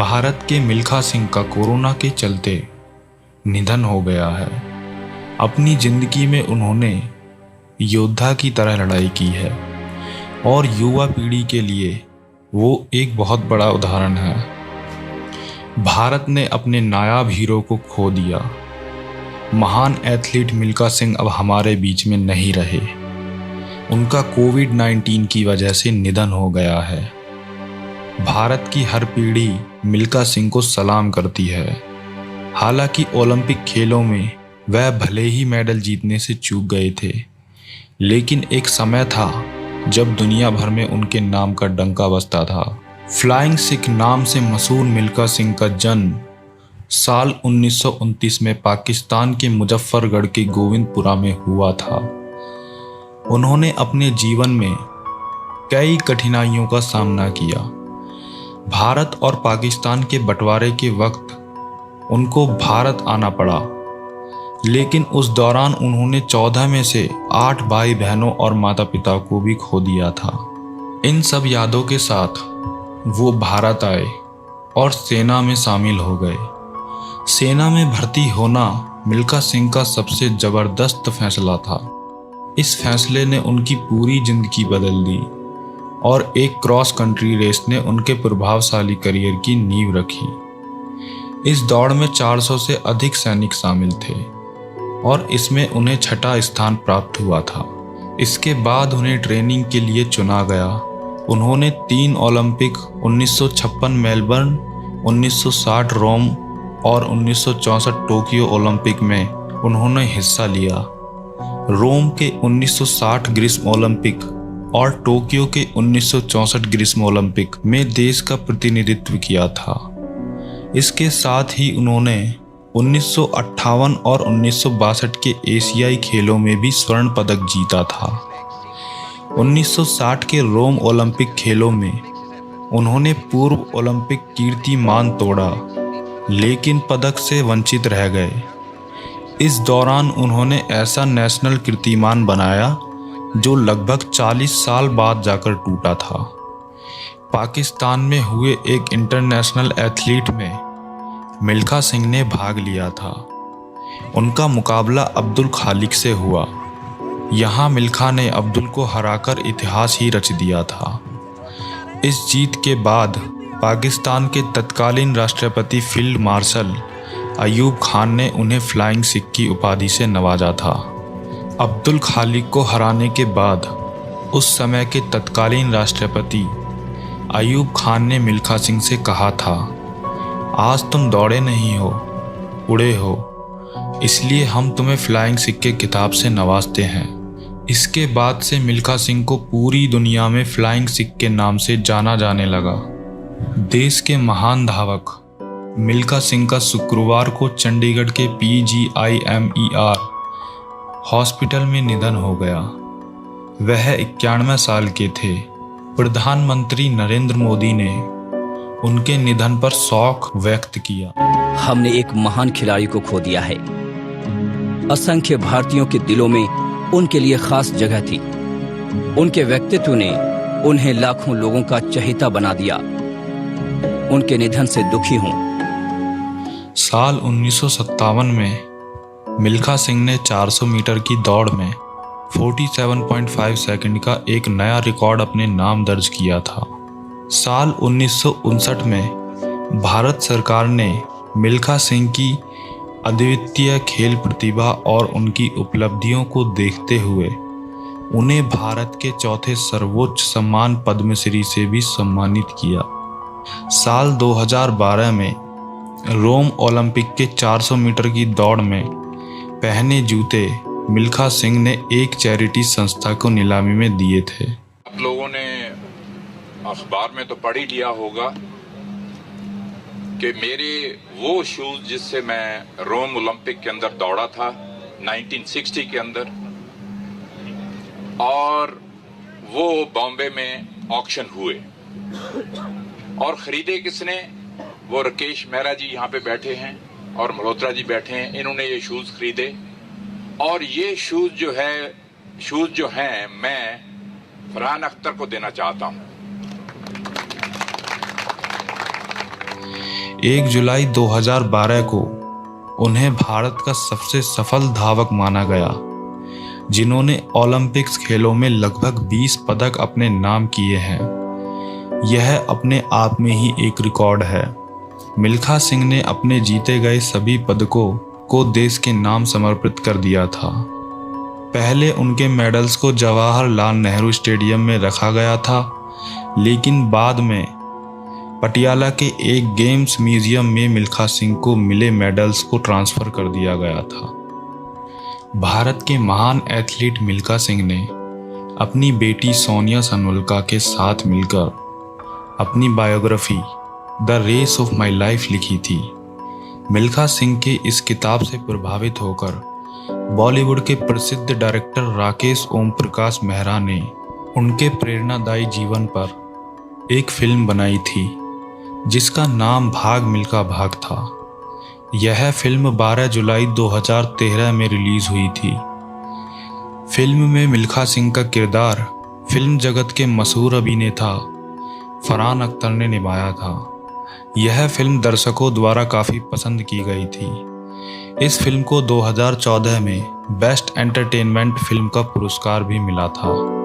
भारत के मिल्खा सिंह का कोरोना के चलते निधन हो गया है। अपनी जिंदगी में उन्होंने योद्धा की तरह लड़ाई की है और युवा पीढ़ी के लिए वो एक बहुत बड़ा उदाहरण है। भारत ने अपने नायाब हीरो को खो दिया। महान एथलीट मिल्खा सिंह अब हमारे बीच में नहीं रहे। उनका कोविड-19 की वजह से निधन हो गया है। भारत की हर पीढ़ी मिल्खा सिंह को सलाम करती है। हालांकि ओलंपिक खेलों में वह भले ही मेडल जीतने से चूक गए थे, लेकिन एक समय था जब दुनिया भर में उनके नाम का डंका बजता था। फ्लाइंग सिख नाम से मशहूर मिल्खा सिंह का जन्म साल 1929 में पाकिस्तान के मुजफ्फरगढ़ के गोविंदपुरा में हुआ था। उन्होंने अपने जीवन में कई कठिनाइयों का सामना किया। भारत और पाकिस्तान के बंटवारे के वक्त उनको भारत आना पड़ा, लेकिन उस दौरान उन्होंने 14 में से 8 भाई बहनों और माता पिता को भी खो दिया था। इन सब यादों के साथ वो भारत आए और सेना में शामिल हो गए। सेना में भर्ती होना मिल्खा सिंह का सबसे ज़बरदस्त फैसला था। इस फैसले ने उनकी पूरी जिंदगी बदल दी और एक क्रॉस कंट्री रेस ने उनके प्रभावशाली करियर की नींव रखी। इस दौड़ में 400 से अधिक सैनिक शामिल थे और इसमें उन्हें 6ठा स्थान प्राप्त हुआ था। इसके बाद उन्हें ट्रेनिंग के लिए चुना गया। उन्होंने 3 ओलंपिक 1956 मेलबर्न, 1960 रोम और 1964 टोक्यो ओलंपिक में उन्होंने हिस्सा लिया। रोम के 1960 ग्रीष्म ओलंपिक और टोक्यो के 1964 ग्रीष्म ओलंपिक में देश का प्रतिनिधित्व किया था। इसके साथ ही उन्होंने 1958 और 1962 के एशियाई खेलों में भी स्वर्ण पदक जीता था। 1960 के रोम ओलंपिक खेलों में उन्होंने पूर्व ओलंपिक कीर्तिमान तोड़ा, लेकिन पदक से वंचित रह गए। इस दौरान उन्होंने ऐसा नेशनल कीर्तिमान बनाया जो लगभग 40 साल बाद जाकर टूटा था। पाकिस्तान में हुए एक इंटरनेशनल एथलीट में मिल्खा सिंह ने भाग लिया था। उनका मुकाबला अब्दुल खालिक से हुआ। यहाँ मिल्खा ने अब्दुल को हराकर इतिहास ही रच दिया था। इस जीत के बाद पाकिस्तान के तत्कालीन राष्ट्रपति फील्ड मार्शल अयूब खान ने उन्हें फ्लाइंग सिख की उपाधि से नवाजा था। अब्दुल खालिक को हराने के बाद उस समय के तत्कालीन राष्ट्रपति अयूब खान ने मिल्खा सिंह से कहा था, आज तुम दौड़े नहीं हो, उड़े हो, इसलिए हम तुम्हें फ्लाइंग सिख के खिताब से नवाजते हैं। इसके बाद से मिल्खा सिंह को पूरी दुनिया में फ्लाइंग सिख के नाम से जाना जाने लगा। देश के महान धावक मिल्खा सिंह का शुक्रवार को चंडीगढ़ के PGIMER हॉस्पिटल में निधन हो गया। वह 91 साल के थे। प्रधानमंत्री नरेंद्र मोदी ने उनके निधन पर शोक व्यक्त किया। हमने एक महान खिलाड़ी को खो दिया है। असंख्य भारतीयों के दिलों में उनके लिए खास जगह थी। उनके व्यक्तित्व ने उन्हें लाखों लोगों का चहेता बना दिया। उनके निधन से दुखी हूं। साल 1957 में मिल्खा सिंह ने 400 मीटर की दौड़ में 47.5 सेकंड का एक नया रिकॉर्ड अपने नाम दर्ज किया था। साल 1959 में भारत सरकार ने मिल्खा सिंह की अद्वितीय खेल प्रतिभा और उनकी उपलब्धियों को देखते हुए उन्हें भारत के चौथे सर्वोच्च सम्मान पद्मश्री से भी सम्मानित किया। साल 2012 में रोम ओलंपिक के 400 मीटर की दौड़ में पहने जूते मिल्खा सिंह ने एक चैरिटी संस्था को नीलामी में दिए थे। आप लोगों ने अखबार में तो पढ़ ही लिया होगा कि मेरे वो शूज जिससे मैं रोम ओलंपिक के अंदर दौड़ा था 1960 के अंदर, और वो बॉम्बे में ऑक्शन हुए और खरीदे किसने? वो राकेश मेहरा जी यहाँ पे बैठे हैं और मल्होत्रा जी बैठे हैं। इन्होंने ये शूज खरीदे और ये शूज जो हैं मैं फरहान अख्तर को देना चाहता हूँ। 1 जुलाई 2012 को उन्हें भारत का सबसे सफल धावक माना गया, जिन्होंने ओलंपिक्स खेलों में लगभग 20 पदक अपने नाम किए हैं। यह अपने आप में ही एक रिकॉर्ड है। मिल्खा सिंह ने अपने जीते गए सभी पदकों को देश के नाम समर्पित कर दिया था। पहले उनके मेडल्स को जवाहरलाल नेहरू स्टेडियम में रखा गया था, लेकिन बाद में पटियाला के एक गेम्स म्यूजियम में मिल्खा सिंह को मिले मेडल्स को ट्रांसफ़र कर दिया गया था। भारत के महान एथलीट मिल्खा सिंह ने अपनी बेटी सोनिया सनवलका के साथ मिलकर अपनी biography the race of my life लिखी थी। मिल्खा सिंह के इस किताब से प्रभावित होकर बॉलीवुड के प्रसिद्ध डायरेक्टर राकेश ओम प्रकाश मेहरा ने उनके प्रेरणादायी जीवन पर एक फिल्म बनाई थी, जिसका नाम भाग मिल्खा भाग था। यह फिल्म 12 जुलाई 2013 में रिलीज हुई थी। फिल्म में मिल्खा सिंह का किरदार फिल्म जगत के मशहूर अभिनेता फरहान अख्तर ने निभाया था। यह फिल्म दर्शकों द्वारा काफ़ी पसंद की गई थी। इस फिल्म को 2014 में बेस्ट एंटरटेनमेंट फिल्म का पुरस्कार भी मिला था।